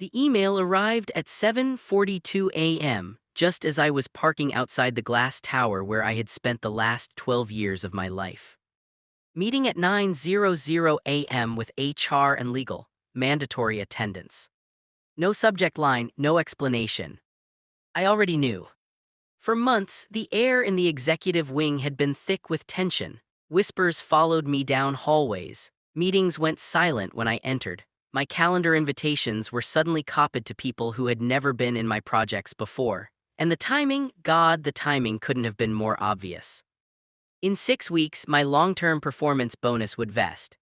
The email arrived at 7:42 a.m., just as I was parking outside the glass tower where I had spent the last 12 years of my life. Meeting at 9:00 a.m. with HR and legal. Mandatory attendance. No subject line, no explanation. I already knew. For months, the air in the executive wing had been thick with tension. Whispers followed me down hallways. Meetings went silent when I entered. My calendar invitations were suddenly copied to people who had never been in my projects before. And the timing, God, the timing couldn't have been more obvious. In 6 weeks, my long-term performance bonus would vest.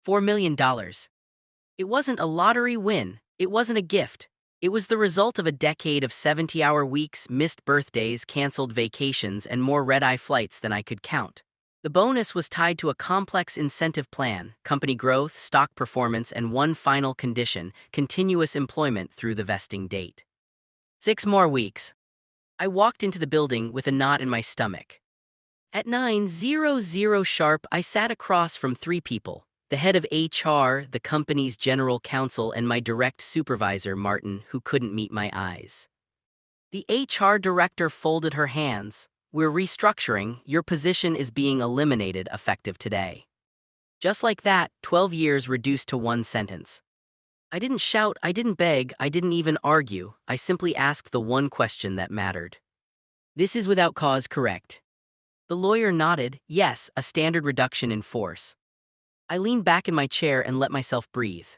$4 million. It wasn't a lottery win. It wasn't a gift. It was the result of a decade of 70-hour weeks, missed birthdays, canceled vacations, and more red-eye flights than I could count. The bonus was tied to a complex incentive plan, company growth, stock performance, and one final condition: continuous employment through the vesting date. 6 more weeks. I walked into the building with a knot in my stomach. At 9:00 sharp, I sat across from 3 people: the head of HR, the company's general counsel, and my direct supervisor, Martin, who couldn't meet my eyes. The HR director folded her hands. "We're restructuring. Your position is being eliminated effective today." Just like that, 12 years reduced to one sentence. I didn't shout, I didn't beg, I didn't even argue. I simply asked the one question that mattered. "This is without cause, correct?" The lawyer nodded. "Yes, a standard reduction in force." I leaned back in my chair and let myself breathe.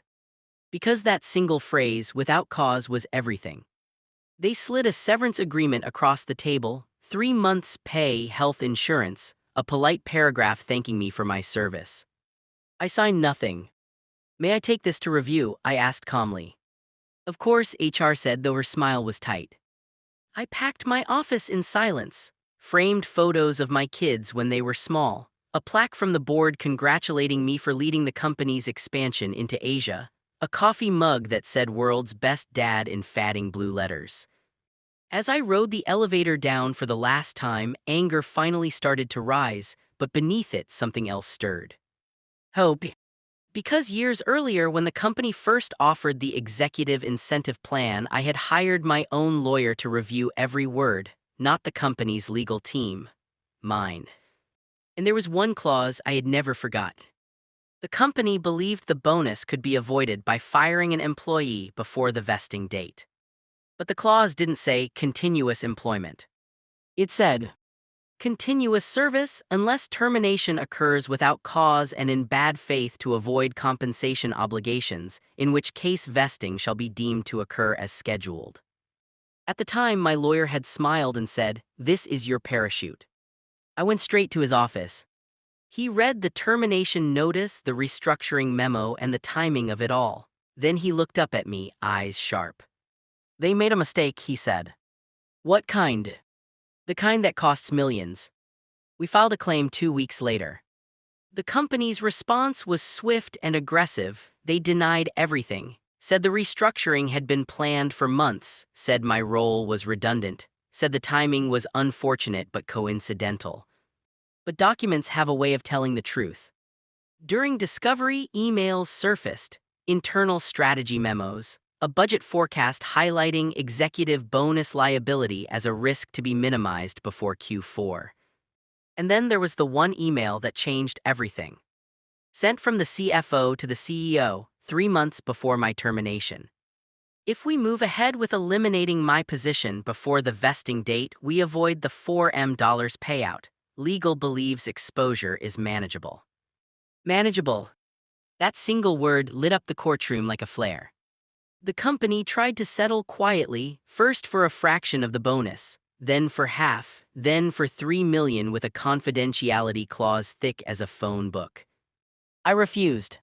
Because that single phrase, "without cause," was everything. They slid a severance agreement across the table: 3 months' pay, health insurance, a polite paragraph thanking me for my service. I signed nothing. "May I take this to review?" I asked calmly. "Of course," HR said, though her smile was tight. I packed my office in silence. Framed photos of my kids when they were small. A plaque from the board congratulating me for leading the company's expansion into Asia. A coffee mug that said "World's Best Dad" in fading blue letters. As I rode the elevator down for the last time, anger finally started to rise, but beneath it something else stirred. Hope. Because years earlier, when the company first offered the executive incentive plan, I had hired my own lawyer to review every word, not the company's legal team. Mine. And there was one clause I had never forgot. The company believed the bonus could be avoided by firing an employee before the vesting date. But the clause didn't say continuous employment. It said, continuous service unless termination occurs without cause and in bad faith to avoid compensation obligations, in which case vesting shall be deemed to occur as scheduled. At the time, my lawyer had smiled and said, "This is your parachute." I went straight to his office. He read the termination notice, the restructuring memo, and the timing of it all. Then he looked up at me, eyes sharp. "They made a mistake," he said. "What kind?" "The kind that costs millions." We filed a claim 2 weeks later. The company's response was swift and aggressive. They denied everything, said the restructuring had been planned for months, said my role was redundant, said the timing was unfortunate but coincidental. But documents have a way of telling the truth. During discovery, emails surfaced, internal strategy memos, a budget forecast highlighting executive bonus liability as a risk to be minimized before Q4. And then there was the one email that changed everything. Sent from the CFO to the CEO 3 months before my termination. "If we move ahead with eliminating my position before the vesting date, we avoid the $4 million payout. Legal believes exposure is manageable." Manageable. That single word lit up the courtroom like a flare. The company tried to settle quietly, first for a fraction of the bonus, then for half, then for $3 million with a confidentiality clause thick as a phone book. I refused.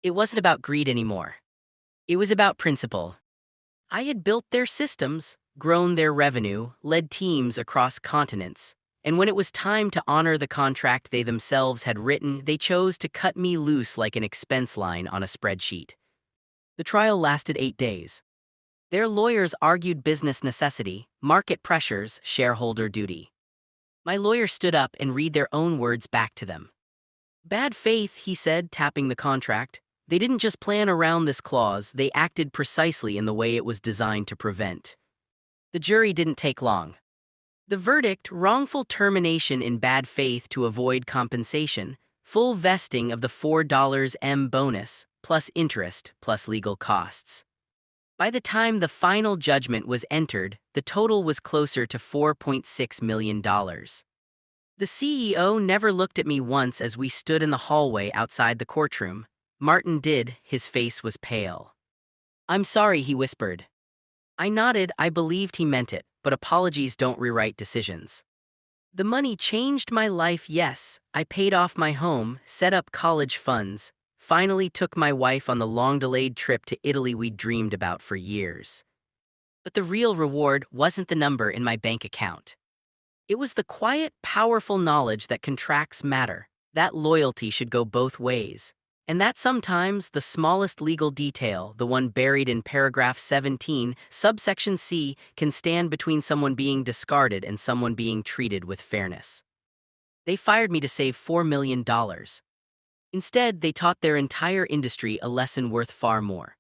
It wasn't about greed anymore. It was about principle. I had built their systems, grown their revenue, led teams across continents, and when it was time to honor the contract they themselves had written, they chose to cut me loose like an expense line on a spreadsheet. The trial lasted 8 days. Their lawyers argued business necessity, market pressures, shareholder duty. My lawyer stood up and read their own words back to them. "Bad faith," he said, tapping the contract. They didn't just plan around this clause, they acted precisely in the way it was designed to prevent. The jury didn't take long. The verdict, wrongful termination in bad faith to avoid compensation, full vesting of the $4 bonus, plus interest, plus legal costs. By the time the final judgment was entered, the total was closer to $4.6 million. The CEO never looked at me once as we stood in the hallway outside the courtroom. Martin did, his face was pale. "I'm sorry," he whispered. I nodded. I believed he meant it, but apologies don't rewrite decisions. The money changed my life, yes. I paid off my home, set up college funds, finally took my wife on the long-delayed trip to Italy we'd dreamed about for years. But the real reward wasn't the number in my bank account. It was the quiet, powerful knowledge that contracts matter, that loyalty should go both ways, and that sometimes the smallest legal detail, the one buried in paragraph 17, subsection C, can stand between someone being discarded and someone being treated with fairness. They fired me to save $4 million. Instead, they taught their entire industry a lesson worth far more.